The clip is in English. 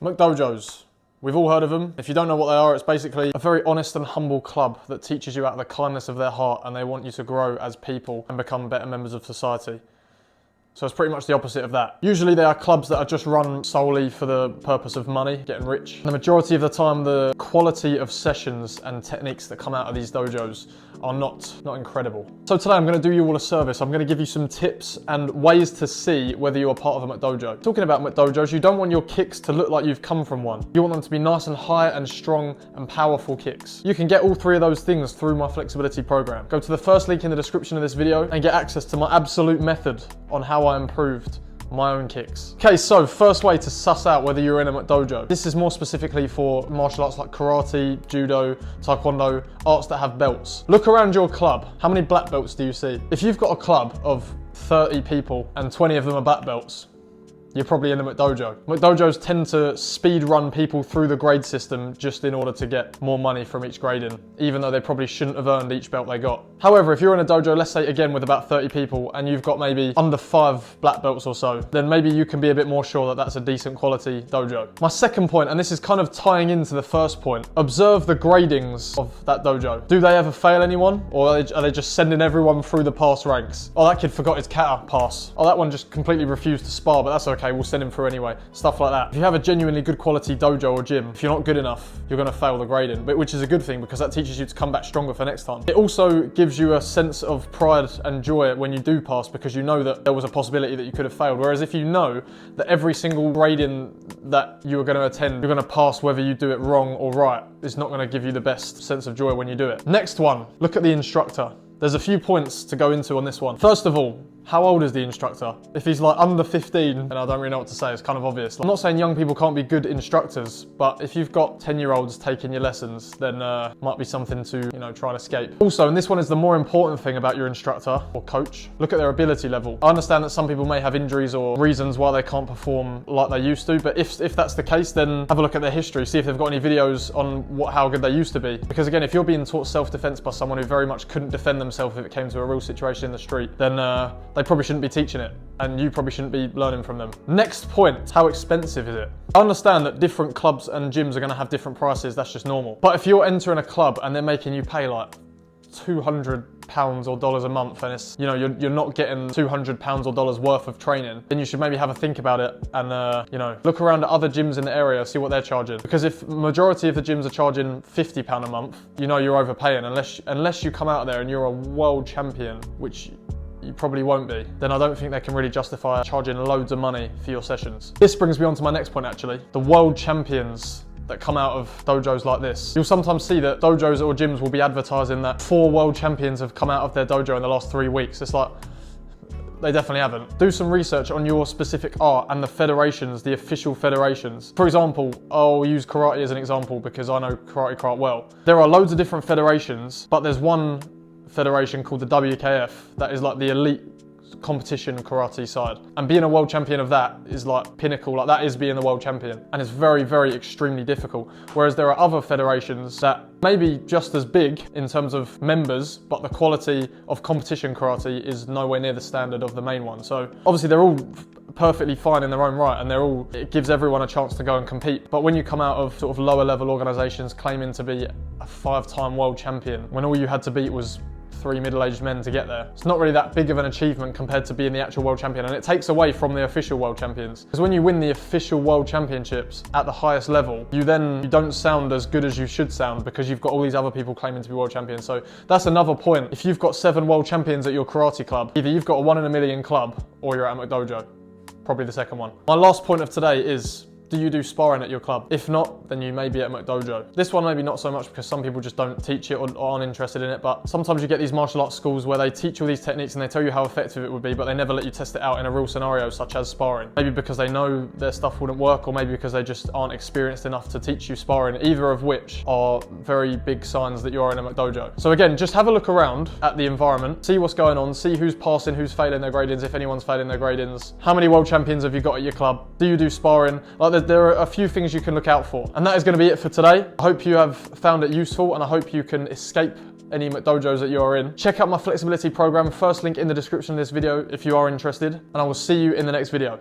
McDojos. We've all heard of them. If you don't know what they are, it's basically a very honest and humble club that teaches you out of the kindness of their heart, and they want you to grow as people and become better members of society. So it's pretty much the opposite of that. Usually they are clubs that are just run solely for the purpose of money, getting rich. And the majority of the time, the quality of sessions and techniques that come out of these dojos are not incredible. So today I'm going to do you all a service. I'm going to give you some tips and ways to see whether you are part of a McDojo. Talking about McDojos, you don't want your kicks to look like you've come from one. You want them to be nice and high and strong and powerful kicks. You can get all three of those things through my flexibility program. Go to the first link in the description of this video and get access to my absolute method on how I improved my own kicks. Okay, so first way to suss out whether you're in a McDojo. This is more specifically for martial arts like karate, judo, taekwondo, arts that have belts. Look around your club. How many black belts do you see? If you've got a club of 30 people and 20 of them are black belts, you're probably in a McDojo. McDojos tend to speed run people through the grade system just in order to get more money from each grading, even though they probably shouldn't have earned each belt they got. However, if you're in a dojo, let's say again with about 30 people, and you've got maybe under 5 black belts or so, then maybe you can be a bit more sure that that's a decent quality dojo. My second point, and this is kind of tying into the first point, observe the gradings of that dojo. Do they ever fail anyone? Or are they just sending everyone through the pass ranks? Oh, that kid forgot his kata pass. Oh, that one just completely refused to spar, but that's okay, we'll send him through anyway. Stuff like that. If you have a genuinely good quality dojo or gym, if you're not good enough, you're gonna fail the grading, which is a good thing because that teaches you to come back stronger for next time. It also gives you a sense of pride and joy when you do pass because you know that there was a possibility that you could have failed. Whereas if you know that every single grading that you are gonna attend, you're gonna pass whether you do it wrong or right, it's not gonna give you the best sense of joy when you do it. Next one, look at the instructor. There's a few points to go into on this one. First of all, how old is the instructor? If he's like under 15, then I don't really know what to say, it's kind of obvious. I'm not saying young people can't be good instructors, but if you've got 10-year-olds taking your lessons, then might be something to, try and escape. Also, and this one is the more important thing about your instructor or coach, look at their ability level. I understand that some people may have injuries or reasons why they can't perform like they used to, but if that's the case, then have a look at their history, see if they've got any videos on how good they used to be. Because again, if you're being taught self-defense by someone who very much couldn't defend themselves if it came to a real situation in the street, then they probably shouldn't be teaching it, and you probably shouldn't be learning from them. Next point, how expensive is it? I understand that different clubs and gyms are gonna have different prices, that's just normal. But if you're entering a club and they're making you pay like £200 or dollars a month, and it's, you're not getting £200 or dollars worth of training, then you should maybe have a think about it and, look around at other gyms in the area, see what they're charging. Because if majority of the gyms are charging £50 a month, you're overpaying unless you come out there and you're a world champion, which you probably won't be, then I don't think they can really justify charging loads of money for your sessions. This brings me on to my next point actually, the world champions that come out of dojos like this. You'll sometimes see that dojos or gyms will be advertising that 4 world champions have come out of their dojo in the last 3 weeks. It's like, they definitely haven't. Do some research on your specific art and the federations, the official federations. For example, I'll use karate as an example because I know karate quite well. There are loads of different federations, but there's one federation called the WKF that is like the elite competition karate side, and being a world champion of that is like pinnacle, like that is being the world champion, and it's very, very extremely difficult. Whereas there are other federations that may be just as big in terms of members, but the quality of competition karate is nowhere near the standard of the main one. So obviously they're all perfectly fine in their own right, and it gives everyone a chance to go and compete. But when you come out of sort of lower level organizations claiming to be a 5-time world champion, when all you had to beat was 3 middle-aged men to get there, it's not really that big of an achievement compared to being the actual world champion, and it takes away from the official world champions. Because when you win the official world championships at the highest level, you don't sound as good as you should sound because you've got all these other people claiming to be world champions. So that's another point. If you've got 7 world champions at your karate club, either you've got a 1 in a million club or you're at a McDojo. Probably the second one. My last point of today is, do you do sparring at your club? If not, then you may be at McDojo. This one maybe not so much because some people just don't teach it or aren't interested in it, but sometimes you get these martial arts schools where they teach all these techniques and they tell you how effective it would be, but they never let you test it out in a real scenario such as sparring. Maybe because they know their stuff wouldn't work, or maybe because they just aren't experienced enough to teach you sparring, either of which are very big signs that you're in a McDojo. So again, just have a look around at the environment, see what's going on, see who's passing, who's failing their gradings, if anyone's failing their gradings. How many world champions have you got at your club? Do you do sparring? Like there are a few things you can look out for. And that is going to be it for today. I hope you have found it useful, and I hope you can escape any McDojos that you are in. Check out my flexibility program, first link in the description of this video if you are interested, and I will see you in the next video.